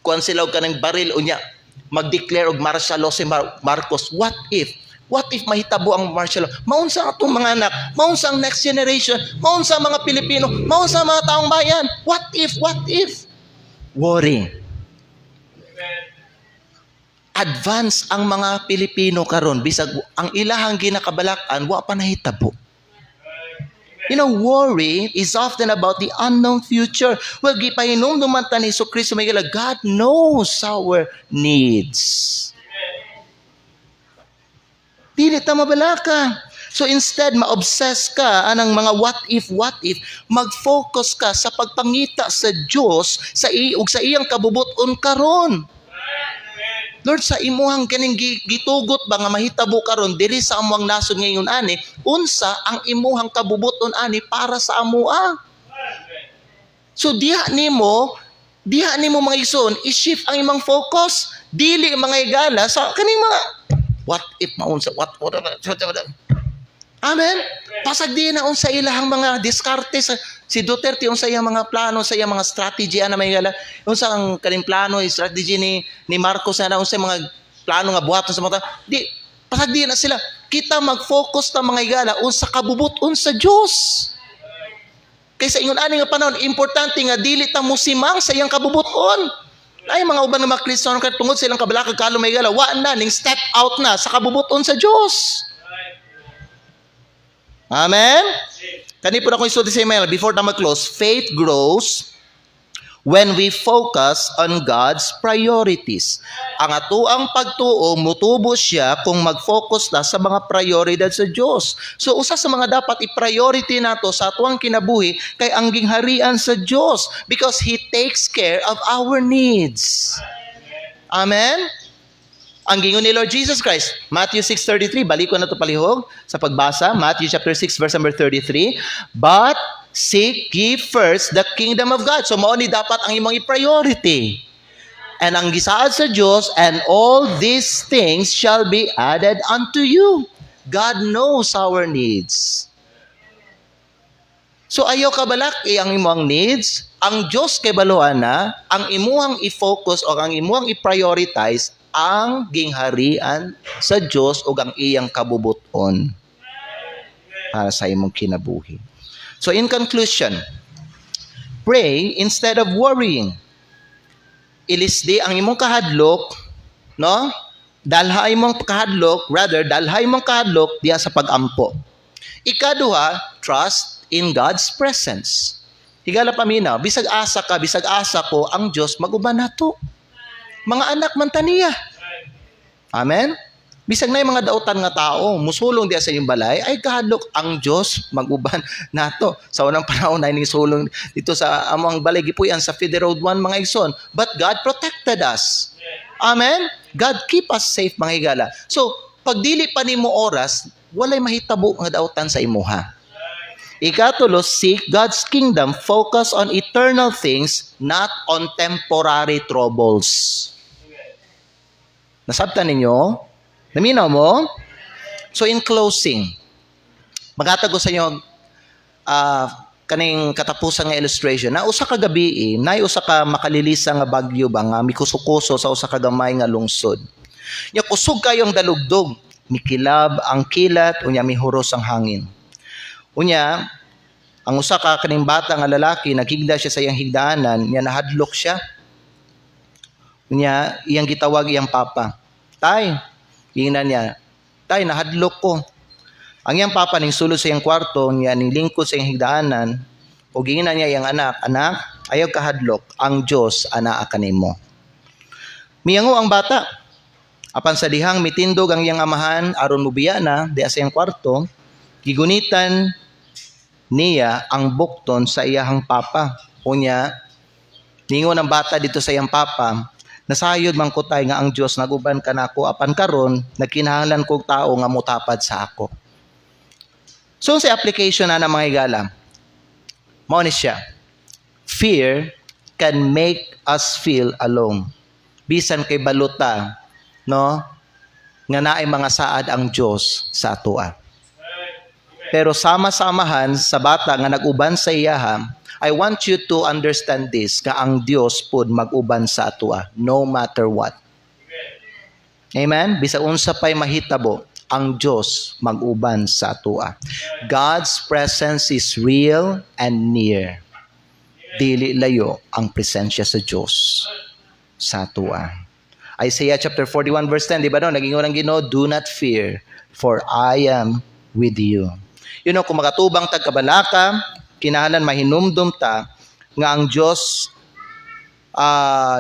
Speaker 1: kuan sila og kanang baril unya, mag-declare og martial law si Marcos? What if mahitabo ang martial law? Maunsa atong mga anak, maunsa ang next generation, maunsa ang mga Pilipino, maunsa ang mga taong bayan? What if? Worry. Advance ang mga Pilipino karon bisag ang ilahang ginakabalakan wa pa nahitabo. You know, worry is often about the unknown future. Well, gipahinumduman ta ni Jesucristo may gila, God knows our needs. Dili ta mabalaka. So instead, ma-obsess ka anang mga what if, mag-focus ka sa pagpangita sa Diyos sa iyang kabubuton karon. Lord, sa imuhang kaning gitugot ba nga mahitabo karon diri sa amuang nasod ngayon ani, unsa ang imuhang kabubuton ani para sa amua? So diha nimo mga igsoon, i-shift ang imong focus, dili mga igala sa kaning mga what if maunsa, what. Amen. Pasag di na unsa ilahang mga diskarte sa si Duterte unsa iyang mga plano, sa iyang mga strategy ana may gala. Unsa ang kaning plano, strategy ni Marcos ana unsa mga plano nga buhaton sa mga di pasag di na sila. kita mag-focus ta mga higala unsa kabubuton sa Dios. Kaysa ingon ani nga panahon, importante nga dili ta musimang sa iyang kabubuton. Ay mga uban nga mga Kristiyano kay tungod sa ilang kabalakag kalo may higala, wa na ning step out na sa kabubuton sa Dios. Amen. Kani po na ko isulti sa email before ta mag-close, faith grows when we focus on God's priorities. Ang atuang pagtuo, mutubo siya kung mag-focus na sa mga prioridad sa Diyos. So, usa sa mga dapat i-priority nato sa atuang kinabuhi kay ang gingharian sa Diyos because He takes care of our needs. Amen? Ang gingon ni Lord Jesus Christ, Matthew 6:33, balik ko na ito palihog sa pagbasa, Matthew chapter 6 verse number 33, but seek ye first the kingdom of God. So, mao ni dapat ang imong i-priority. And ang gisaad sa Diyos, and all these things shall be added unto you. God knows our needs. So, ayaw ka balak ang imong needs. Ang Diyos kay baluan na, ang imuhang i-focus o ang imuhang i-prioritize ang gingharian sa Diyos o ang iyang kabubuton para sa imong kinabuhi. So in conclusion, pray instead of worrying. Ilisdi ang imong kahadlok, no? Dalhay mong kahadlok, dalhay mong kahadlok diya sa pagampo. Ikaduha, trust in God's presence. Higala paminaw, bisag asa ka, bisag asa ko, ang Diyos mag-uban nato. Mga anak man taniya. Amen? Bisag na yung mga dautan nga tao, musulong diya sa iyong balay, ay kahadlok ang Diyos mag-uban nato. Sa unang panahon ay sulong dito sa among balay gipuyan sa Fide Road 1 mga igsoon. But God protected us. Amen? God keep us safe mga higala. So, pag dili pa nimo oras, walay mahitabo nga dautan sa imuha. Ikatulo, seek God's kingdom, focus on eternal things, not on temporary troubles. Nasabtan ninyo? Naminaw mo? So in closing, magatago sa inyo kaning katapusan nga illustration. Na usa ka gabi, na usa ka makalilisa nga bagyo ba nga mikusukuso sa usa ka gamay nga lungsod. Nya kusog kayong dalugdog, mikilab ang kilat unya mihuros ang hangin. Unya, ang usa ka kaning bata nga lalaki naghigda siya sa iyang higdaanan, nya nahadlok siya. Unya, iyang gitawag iyang papa. Tay, ingnan niya, tay, nahadlok ko. Ang iyang papa ning sulod sa iyang kwarto, niya ning lingkod sa iyang higdaanan, o ginginan niya iyang anak, ayaw kahadlok, ang Diyos anaa kanimo. Miyango ang bata. Apan sa dihang mitindog ang iyang amahan, aron mubiya na, diya sa iyang kwarto, gigunitan niya ang bukton sa iyahang papa. Unya, ningon ang bata dito sa iyang papa, nasayod man ko tay nga ang Dios naguban kanako apan karon nagkinahanglan kog tao nga mutapad sa ako. So sa application na mga higala, mao ni siya. Fear can make us feel alone. Bisan kay baluta, no? Nga naay mga saad ang Dios sa atoa. Pero sama-samahan sa bata nga nag-uban sa iyaha, I want you to understand this, nga ang Dios pod mag-uban sa atoa, no matter what. Amen? Bisa unsa pay mahitabo, ang Dios mag-uban sa atoa. God's presence is real and near. Dili layo ang presensya sa Dios sa atoa. Isaiah chapter 41 verse 10, di ba no? Nagingon ang Ginoo, do not fear, for I am with you. You know, kung makatubang tagkabalaka, kinahanglan mahinumdum ta nga ang Dios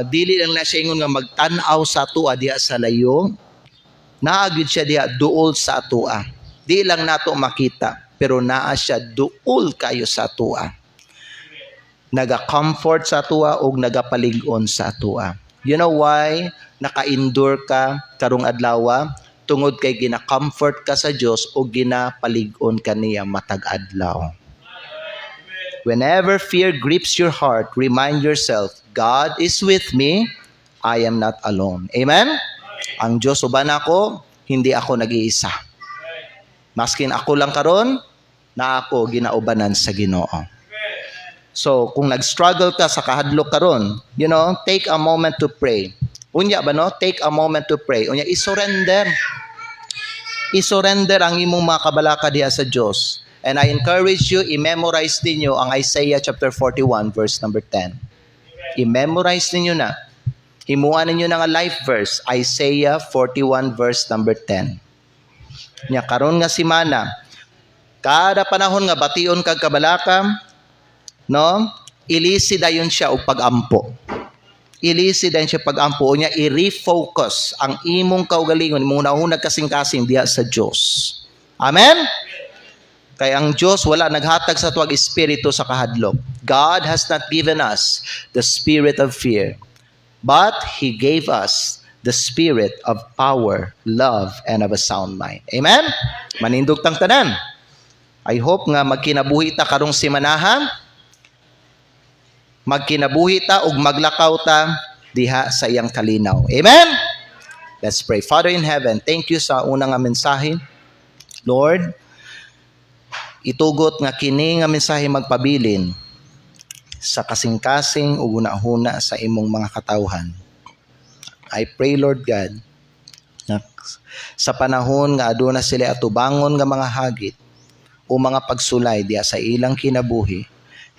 Speaker 1: dili lang na siya ingon nga magtan-aw sa atoa diha sa layo, naagid siya diha duol sa atoa. Di lang nato makita, pero naa siya duol kayo sa atoa. Naga-comfort sa atoa ug nagapalig-on sa atoa. You know why naka-endure ka karong adlaw? Tungod kay gina-comfort ka sa Dios o ginapalig-on ka niya matag adlaw. Whenever fear grips your heart, remind yourself, God is with me, I am not alone. Amen? Ang Diyos uban ako, hindi ako nag-iisa. Maskin ako lang karon, na ako ginaubanan sa Ginoo. So, kung nag-struggle ka sa kahadlok karon, you know, take a moment to pray. Unya ba no? Take a moment to pray. Unya, isurrender. i-surrender ang imong mga kabalaka diha sa Dios. And I encourage you, i-memorize ninyo ang Isaiah chapter 41 verse number 10. I-memorize ninyo na. Himuan ninyo na nga life verse, Isaiah 41 verse number 10. Nya karon nga semana, kada panahon nga bation kag kabalaka, no? Ilisi dayon siya og pag-ampo. Ilisi dayon siya pag-ampo nya i-refocus ang imong kaugalingon, imong naunag kasing-kasing diha sa Dios. Amen. Kay ang Dios wala naghatag sa tuwag espiritu sa kahadlok. God has not given us the spirit of fear, but He gave us the spirit of power, love, and of a sound mind. Amen? Manindog tang tanan. I hope nga magkinabuhi ta karong semanahan. Magkinabuhi ta ug maglakaw ta diha sa iyang kalinaw. Amen? Let's pray. Father in heaven, thank you sa unang nga mensahe. Lord, itugot nga kini nga mensahe magpabilin sa kasing-kasing ug una-huna sa imong mga katawhan. I pray, Lord God, na sa panahon nga aduna sila atubangon nga mga hagit o mga pagsulay diya sa ilang kinabuhi,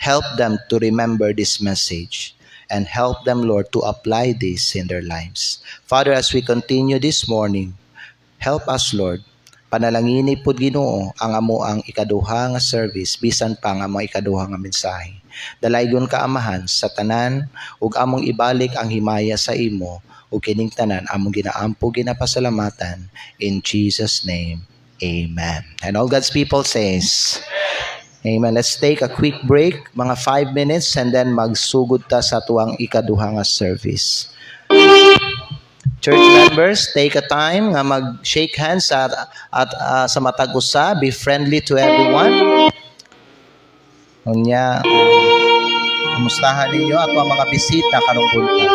Speaker 1: help them to remember this message and help them, Lord, to apply this in their lives. Father, as we continue this morning, help us, Lord, panalangini pod Ginoo ang amo ang ikaduha nga service bisan pa nga mga ikaduha nga mensahe. Dalaygon ka Amahan sa tanan ug among ibalik ang himaya sa imo ug kining tanan among ginaampo ginapasalamatan in Jesus name. Amen. And all God's people says, Amen. Let's take a quick break, mga 5 minutes, and then magsugod ta sa tuwang ikaduha nga service. Church members, take a time nga mag-shake hands sa matag usa, be friendly to everyone. Unya, kumustahan ninyo at mga bisita karong bunta.